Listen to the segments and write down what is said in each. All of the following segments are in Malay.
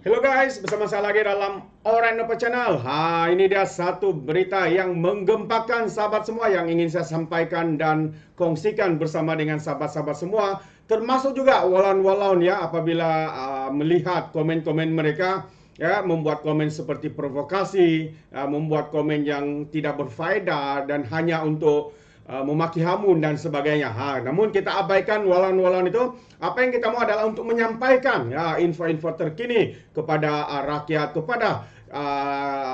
Hello guys, bersama saya lagi dalam Oranova Channel. Ini dia satu berita yang menggempakan sahabat semua yang ingin saya sampaikan dan kongsikan bersama dengan sahabat-sahabat semua, termasuk juga walon-walon ya apabila melihat komen-komen mereka ya membuat komen seperti provokasi, membuat komen yang tidak berfaedah dan hanya untuk memaki hamun dan sebagainya. Namun kita abaikan walon-walon itu. Apa yang kita mau adalah untuk menyampaikan ya info-info terkini kepada rakyat, kepada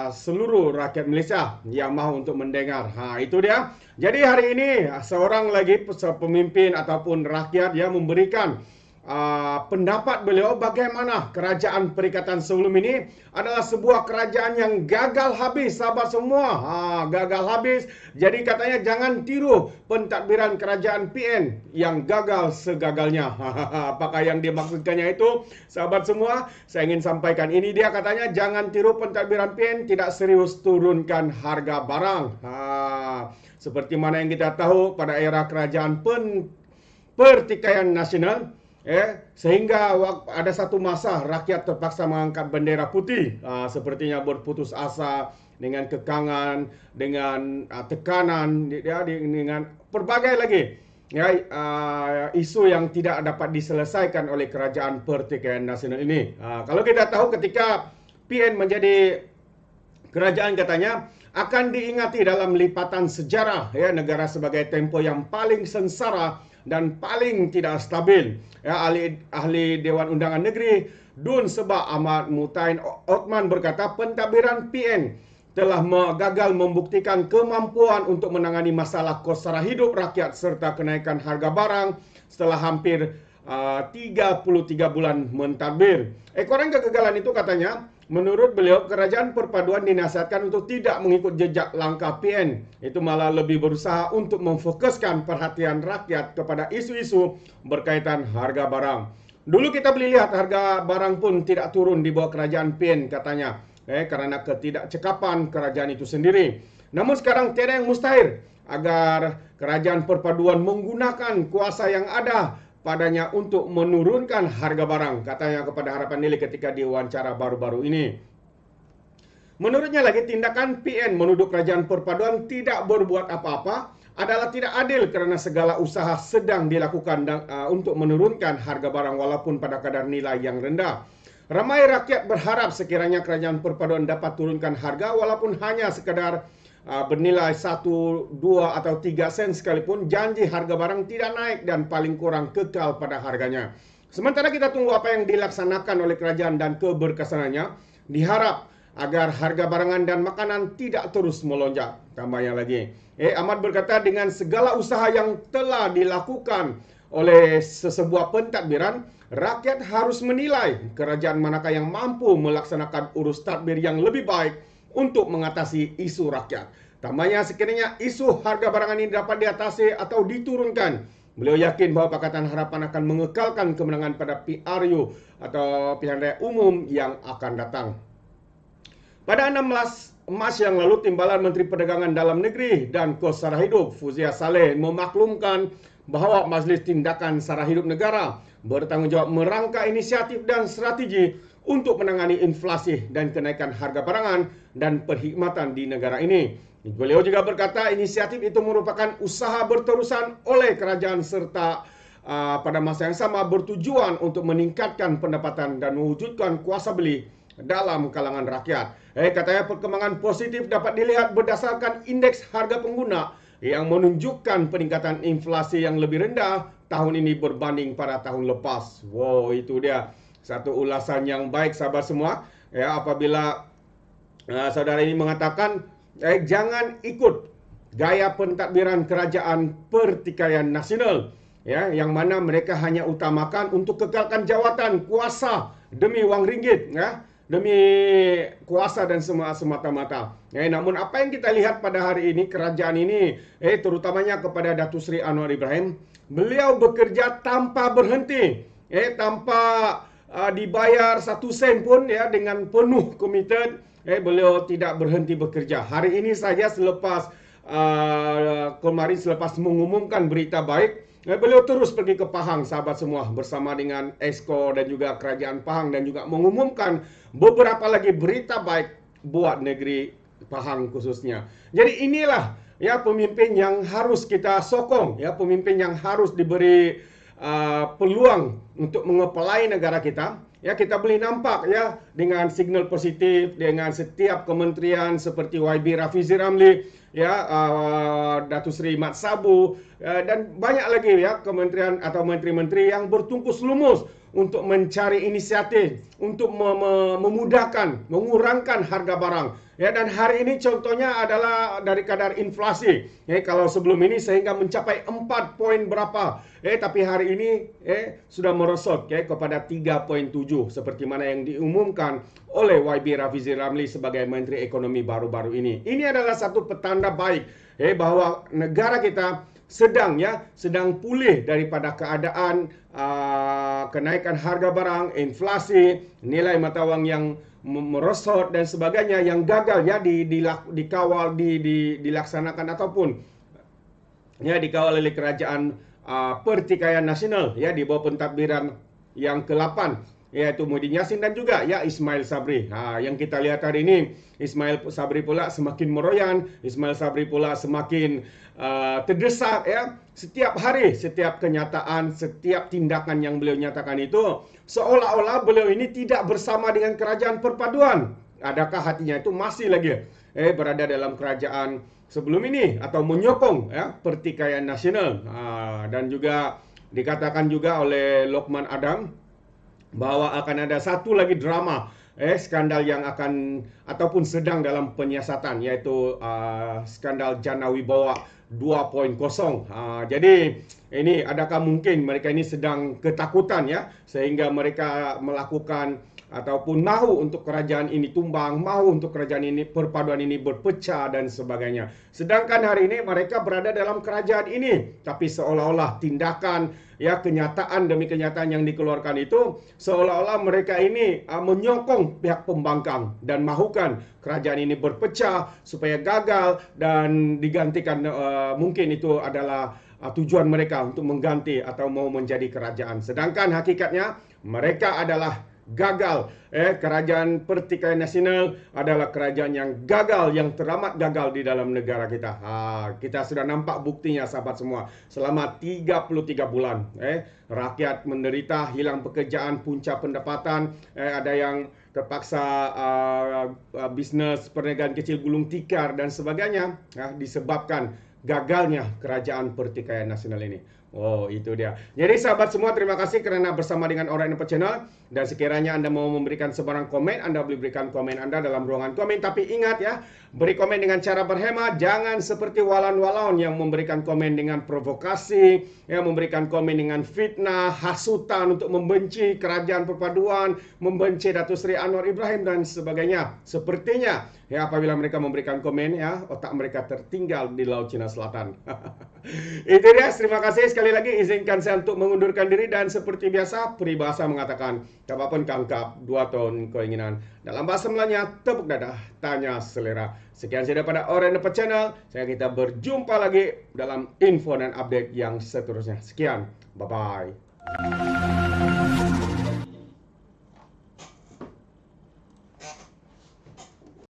seluruh rakyat Malaysia yang mahu untuk mendengar. Itu dia. Jadi hari ini seorang lagi pemimpin ataupun rakyat yang memberikan pendapat beliau bagaimana kerajaan perikatan sebelum ini adalah sebuah kerajaan yang gagal habis, sahabat semua. Gagal habis. Jadi katanya jangan tiru pentadbiran kerajaan PN yang gagal segagalnya. Apakah yang dimaksudkannya itu, sahabat semua? Saya ingin sampaikan ini dia katanya jangan tiru pentadbiran PN, tidak serius turunkan harga barang. Seperti mana yang kita tahu pada era kerajaan pertikaian nasional, sehingga ada satu masa rakyat terpaksa mengangkat bendera putih, sepertinya berputus asa dengan kekangan, dengan tekanan, dengan berbagai lagi isu yang tidak dapat diselesaikan oleh kerajaan pertikaian nasional ini. Kalau kita tahu ketika PN menjadi kerajaan katanya akan diingati dalam lipatan sejarah ya negara sebagai tempoh yang paling sengsara dan paling tidak stabil. Ahli Dewan Undangan Negeri Dun Sebah Ahmad Mutain Othman berkata pentadbiran PN telah gagal membuktikan kemampuan untuk menangani masalah kos sara hidup rakyat serta kenaikan harga barang setelah hampir 33 bulan mentadbir. Ekoran kegagalan itu katanya, menurut beliau, kerajaan perpaduan dinasihatkan untuk tidak mengikut jejak langkah PN. Itu malah lebih berusaha untuk memfokuskan perhatian rakyat kepada isu-isu berkaitan harga barang. Dulu kita boleh lihat harga barang pun tidak turun di bawah kerajaan PN katanya. Karena ketidakcekapan kerajaan itu sendiri. Namun sekarang tiada yang mustahil agar kerajaan perpaduan menggunakan kuasa yang ada padanya untuk menurunkan harga barang, katanya kepada Harapan Daily ketika diwawancara baru-baru ini. Menurutnya lagi, tindakan PN menuduh kerajaan perpaduan tidak berbuat apa-apa adalah tidak adil kerana segala usaha sedang dilakukan untuk menurunkan harga barang walaupun pada kadar nilai yang rendah. Ramai rakyat berharap sekiranya kerajaan perpaduan dapat turunkan harga walaupun hanya sekadar bernilai 1, 2 atau 3 sen sekalipun, janji harga barang tidak naik dan paling kurang kekal pada harganya. Sementara kita tunggu apa yang dilaksanakan oleh kerajaan dan keberkesanannya, diharap agar harga barangan dan makanan tidak terus melonjak. Tambahnya lagi, Ahmad berkata dengan segala usaha yang telah dilakukan oleh sesebuah pentadbiran, rakyat harus menilai kerajaan manakah yang mampu melaksanakan urus tadbir yang lebih baik untuk mengatasi isu rakyat. Tambahnya, sekiranya isu harga barangan ini dapat diatasi atau diturunkan, beliau yakin bahawa Pakatan Harapan akan mengekalkan kemenangan pada PRU atau pilihan raya umum yang akan datang. Pada 16 Mac yang lalu, Timbalan Menteri Perdagangan Dalam Negeri dan Kos Sara Hidup Fuzia Saleh memaklumkan bahawa Majlis Tindakan Sara Hidup Negara bertanggungjawab merangka inisiatif dan strategi untuk menangani inflasi dan kenaikan harga barangan dan perkhidmatan di negara ini. Beliau juga berkata inisiatif itu merupakan usaha berterusan oleh kerajaan serta pada masa yang sama bertujuan untuk meningkatkan pendapatan dan mewujudkan kuasa beli dalam kalangan rakyat. Katanya perkembangan positif dapat dilihat berdasarkan indeks harga pengguna yang menunjukkan peningkatan inflasi yang lebih rendah tahun ini berbanding pada tahun lepas. Wow, itu dia. Satu ulasan yang baik, sahabat semua. Apabila saudara ini mengatakan jangan ikut gaya pentadbiran kerajaan pertikaian nasional, yang mana mereka hanya utamakan untuk kekalkan jawatan, kuasa demi wang ringgit, demi kuasa dan semata-mata. Namun apa yang kita lihat pada hari ini, kerajaan ini, terutamanya kepada Datuk Seri Anwar Ibrahim, beliau bekerja tanpa berhenti, tanpa dibayar 1 sen pun, dengan penuh komited, beliau tidak berhenti bekerja. Hari ini saja selepas kemarin selepas mengumumkan berita baik Beliau terus pergi ke Pahang, sahabat semua, bersama dengan Exco dan juga Kerajaan Pahang, dan juga mengumumkan beberapa lagi berita baik buat negeri Pahang khususnya. Jadi inilah ya pemimpin yang harus kita sokong, ya pemimpin yang harus diberi peluang untuk mengepelai negara kita. Ya, kita boleh nampak ya dengan signal positif dengan setiap kementerian seperti YB Rafizi Ramli, ya Datuk Seri Mat Sabu, dan banyak lagi ya kementerian atau menteri-menteri yang bertungkus lumus untuk mencari inisiatif untuk memudahkan, mengurangkan harga barang. Ya, dan hari ini contohnya adalah dari kadar inflasi. Kalau sebelum ini sehingga mencapai 4 poin berapa, tapi hari ini sudah merosot kepada 3,7 seperti mana yang diumumkan oleh YB Rafizi Ramli sebagai Menteri Ekonomi baru-baru ini. Ini adalah satu petanda baik bahwa negara kita sedang pulih daripada keadaan kenaikan harga barang, inflasi, nilai mata wang yang merosot dan sebagainya yang gagal ya dikawal, dilaksanakan ataupun ya dikawal oleh Kerajaan Pertikaian Nasional ya di bawah pentadbiran yang ke-8, yaitu Muhyiddin Yassin dan juga ya Ismail Sabri. Yang kita lihat hari ini, Ismail Sabri pula semakin meroyan, Ismail Sabri pula semakin terdesak ya. Setiap hari, setiap kenyataan, setiap tindakan yang beliau nyatakan itu seolah-olah beliau ini tidak bersama dengan kerajaan perpaduan. Adakah hatinya itu masih lagi berada dalam kerajaan sebelum ini atau menyokong ya Pertikaian Nasional. Dan juga dikatakan juga oleh Lokman Adam bahwa akan ada satu lagi drama skandal yang akan ataupun sedang dalam penyiasatan, yaitu skandal Jana Wibawa 2.0. Jadi ini adakah mungkin mereka ini sedang ketakutan ya sehingga mereka melakukan ataupun mahu untuk kerajaan ini tumbang, mahu untuk kerajaan ini perpaduan ini berpecah dan sebagainya. Sedangkan hari ini mereka berada dalam kerajaan ini, tapi seolah-olah tindakan ya kenyataan demi kenyataan yang dikeluarkan itu seolah-olah mereka ini menyokong pihak pembangkang dan mahukan kerajaan ini berpecah supaya gagal dan digantikan, mungkin itu adalah tujuan mereka untuk mengganti atau mau menjadi kerajaan. Sedangkan hakikatnya mereka adalah gagal. Kerajaan Pertikaian Nasional adalah kerajaan yang gagal, yang teramat gagal di dalam negara kita. Kita sudah nampak buktinya sahabat semua. Selama 33 bulan rakyat menderita, hilang pekerjaan, punca pendapatan, ada yang terpaksa bisnes perniagaan kecil gulung tikar dan sebagainya disebabkan gagalnya kerajaan Pertikaian Nasional ini. Oh, itu dia. Jadi sahabat semua, terima kasih kerana bersama dengan Orang Indonesia Channel. Dan sekiranya Anda mau memberikan sebarang komen, Anda boleh berikan komen Anda dalam ruangan komen. Tapi ingat ya, beri komen dengan cara berhemat. Jangan seperti walan-walaun yang memberikan komen dengan provokasi, yang memberikan komen dengan fitnah, hasutan untuk membenci kerajaan perpaduan, membenci Datuk Seri Anwar Ibrahim dan sebagainya. Sepertinya ya apabila mereka memberikan komen ya, otak mereka tertinggal di Laut Cina Selatan. Itu dia, terima kasih sekali lagi. Izinkan saya untuk mengundurkan diri dan seperti biasa peribahasa mengatakan kapapun kangkap 2 tahun keinginan. Dalam bahasa Melayunya tepuk dadah, tanya selera. Sekian saja pada Orang Dapat Channel. Saya kita berjumpa lagi dalam info dan update yang seterusnya. Sekian, bye bye.